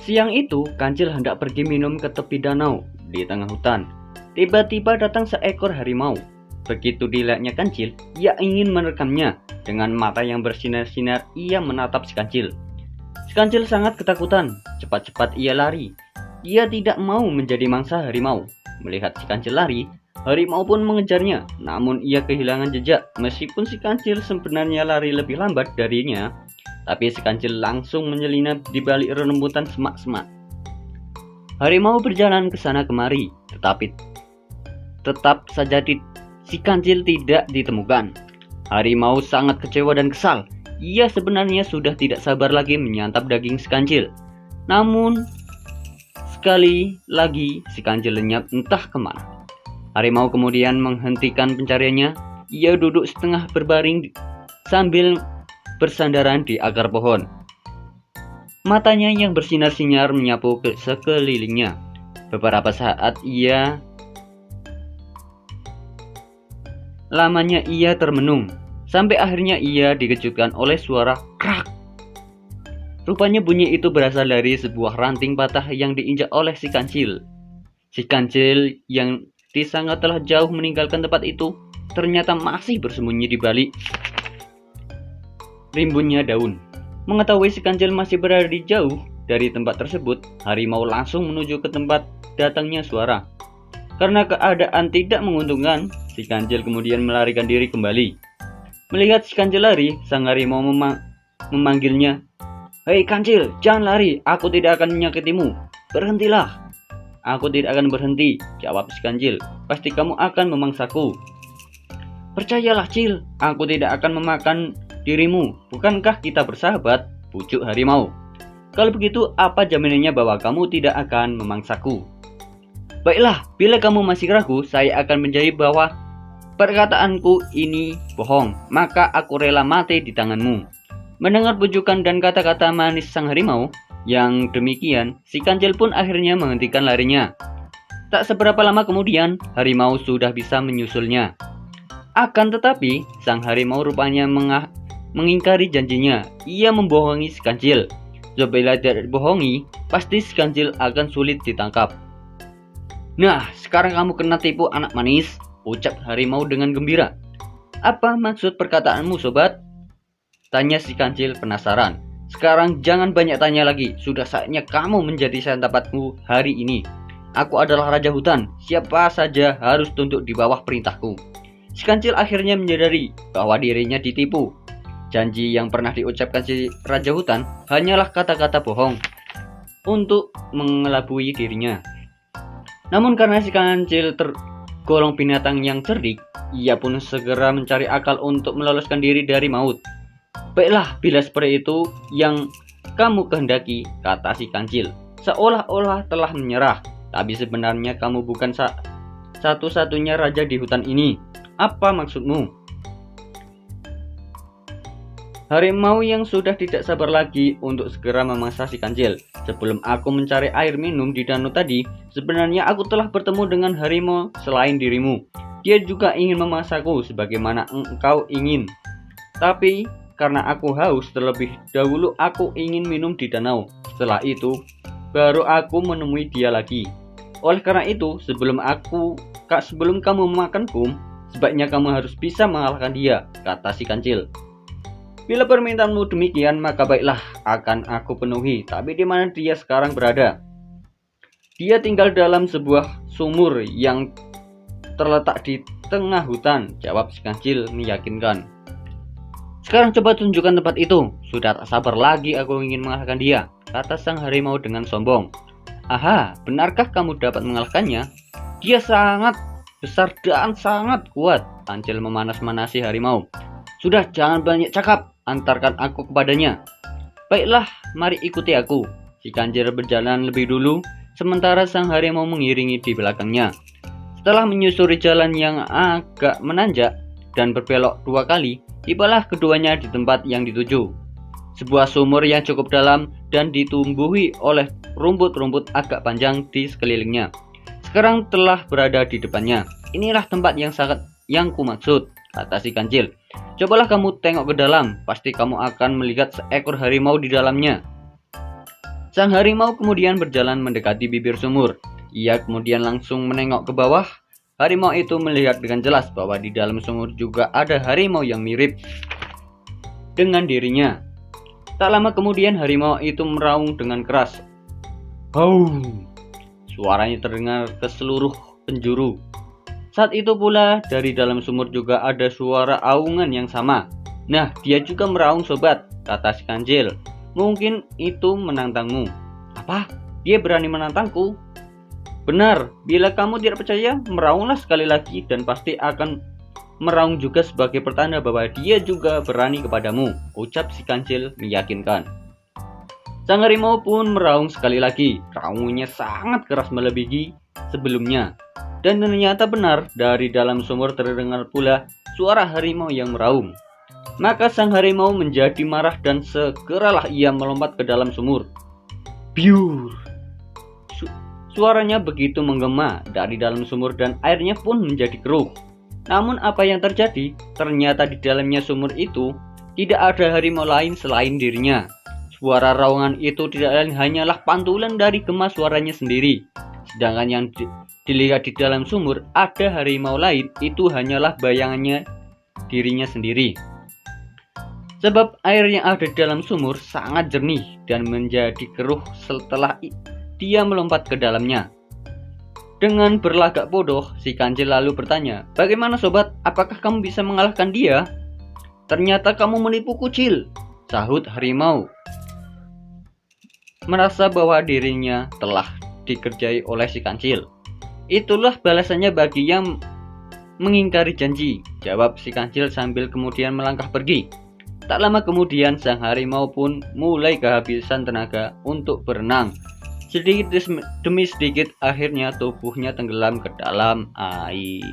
Siang itu, Kancil hendak pergi minum ke tepi danau di tengah hutan. Tiba-tiba datang seekor harimau. Begitu dilihatnya Kancil, ia ingin merekamnya. Dengan mata yang bersinar-sinar, ia menatap si Kancil. Si Kancil sangat ketakutan. Cepat-cepat ia lari. Ia tidak mau menjadi mangsa harimau. Melihat si Kancil lari, harimau pun mengejarnya. Namun ia kehilangan jejak. Meskipun si Kancil sebenarnya lari lebih lambat darinya, tapi si Kancil langsung menyelinap di balik rembutan semak-semak. Harimau berjalan ke sana kemari, tetapi tetap saja si Kancil tidak ditemukan. Harimau sangat kecewa dan kesal. Ia sebenarnya sudah tidak sabar lagi menyantap daging si Kancil. Namun sekali lagi si Kancil lenyap entah kemana. Harimau kemudian menghentikan pencariannya. Ia duduk setengah berbaring sambil bersandaran di akar pohon. Matanya yang bersinar-sinar menyapu ke sekelilingnya. Beberapa saat lamanya ia termenung, sampai akhirnya ia dikejutkan oleh suara krak. Rupanya bunyi itu berasal dari sebuah ranting patah yang diinjak oleh si Kancil. Si Kancil yang disangka telah jauh meninggalkan tempat itu, ternyata masih bersembunyi di balik rimbunnya daun. Mengetahui si Kancil masih berada di jauh dari tempat tersebut, harimau langsung menuju ke tempat datangnya suara. Karena keadaan tidak menguntungkan, si Kancil kemudian melarikan diri kembali. Melihat si Kancil lari, sang harimau memanggilnya. "Hei Kancil, jangan lari, aku tidak akan menyakitimu. Berhentilah." "Aku tidak akan berhenti," jawab si Kancil. "Pasti kamu akan memangsaku." "Percayalah Cil, aku tidak akan memakan dirimu. Bukankah kita bersahabat?" pucuk harimau. "Kalau begitu, apa jaminannya bahwa kamu tidak akan memangsaku?" "Baiklah, bila kamu masih ragu, saya akan menjadi bahwa perkataanku ini bohong, maka aku rela mati di tanganmu." Mendengar bujukan dan kata-kata manis sang harimau yang demikian, si Kancil pun akhirnya menghentikan larinya. Tak seberapa lama kemudian, harimau sudah bisa menyusulnya. Akan tetapi, sang harimau rupanya mengingkari janjinya. Ia membohongi si Kancil. Bila tidak dibohongi, pasti si Kancil akan sulit ditangkap. "Nah, sekarang kamu kena tipu anak manis," ucap harimau dengan gembira. "Apa maksud perkataanmu, sobat?" tanya si Kancil penasaran. "Sekarang jangan banyak tanya lagi. Sudah saatnya kamu menjadi santapanku hari ini. Aku adalah raja hutan. Siapa saja harus tunduk di bawah perintahku." Si Kancil akhirnya menyadari bahwa dirinya ditipu. Janji yang pernah diucapkan si raja hutan hanyalah kata-kata bohong untuk mengelabui dirinya. Namun karena si Kancil tergolong binatang yang cerdik, ia pun segera mencari akal untuk meloloskan diri dari maut. "Baiklah, bila seperti itu yang kamu kehendaki," kata si Kancil, seolah-olah telah menyerah. "Tapi sebenarnya kamu bukan satu-satunya raja di hutan ini. Apa maksudmu?" Harimau yang sudah tidak sabar lagi untuk segera memangsa si Kancil. "Sebelum aku mencari air minum di danau tadi, sebenarnya aku telah bertemu dengan harimau selain dirimu. Dia juga ingin memangsaku sebagaimana engkau ingin. Tapi karena aku haus terlebih dahulu, aku ingin minum di danau. Setelah itu, baru aku menemui dia lagi. Oleh karena itu, sebelum kamu memakanku, sebaiknya kamu harus bisa mengalahkan dia," kata si Kancil. "Bila permintaanmu demikian, maka baiklah, akan aku penuhi. Tapi di mana dia sekarang berada?" "Dia tinggal dalam sebuah sumur yang terletak di tengah hutan," jawab si Kancil meyakinkan. "Sekarang coba tunjukkan tempat itu. Sudah tak sabar lagi aku ingin mengalahkan dia," kata sang harimau dengan sombong. "Aha, benarkah kamu dapat mengalahkannya? Dia sangat besar dan sangat kuat," Kancil memanas-manasi harimau. "Sudah, jangan banyak cakap, antarkan aku kepadanya." "Baiklah, mari ikuti aku." Si Kancil berjalan lebih dulu, sementara sang harimau mengiringi di belakangnya. Setelah menyusuri jalan yang agak menanjak dan berbelok 2 kali, tibalah keduanya di tempat yang dituju. Sebuah sumur yang cukup dalam dan ditumbuhi oleh rumput-rumput agak panjang di sekelilingnya. Sekarang telah berada di depannya. "Inilah tempat yang kumaksud," kata si Kancil. "Cobalah kamu tengok ke dalam, pasti kamu akan melihat seekor harimau di dalamnya." Sang harimau kemudian berjalan mendekati bibir sumur. Ia kemudian langsung menengok ke bawah. Harimau itu melihat dengan jelas bahwa di dalam sumur juga ada harimau yang mirip dengan dirinya. Tak lama kemudian harimau itu meraung dengan keras. Hau! Suaranya terdengar ke seluruh penjuru. Saat itu pula dari dalam sumur juga ada suara aungan yang sama. Nah, dia juga meraung sobat, kata si kancil. Mungkin itu menantangmu. Apa? Dia berani menantangku? Benar, bila kamu tidak percaya, meraunglah sekali lagi dan pasti akan meraung juga sebagai pertanda bahwa dia juga berani kepadamu, ucap si kancil meyakinkan. Sang harimau pun meraung sekali lagi. Raungnya sangat keras melebihi sebelumnya. Dan ternyata benar, dari dalam sumur terdengar pula suara harimau yang meraung. Maka sang harimau menjadi marah dan segeralah ia melompat ke dalam sumur. Biur! Suaranya begitu menggema dari dalam sumur dan airnya pun menjadi keruh. Namun apa yang terjadi? Ternyata di dalamnya sumur itu tidak ada harimau lain selain dirinya. Suara raungan itu tidak lain hanyalah pantulan dari gema suaranya sendiri. Sedangkan yang dilihat di dalam sumur ada harimau lain, itu hanyalah bayangannya dirinya sendiri. Sebab air yang ada di dalam sumur sangat jernih dan menjadi keruh setelah dia melompat ke dalamnya. Dengan berlagak bodoh, si kancil lalu bertanya, "Bagaimana sobat, apakah kamu bisa mengalahkan dia?" "Ternyata kamu menipu kucil," sahut harimau, merasa bahwa dirinya telah dikerjai oleh si kancil. "Itulah balasannya bagi yang mengingkari janji," jawab si kancil sambil kemudian melangkah pergi. Tak lama kemudian sang harimau pun mulai kehabisan tenaga untuk berenang. Sedikit demi sedikit akhirnya tubuhnya tenggelam ke dalam air.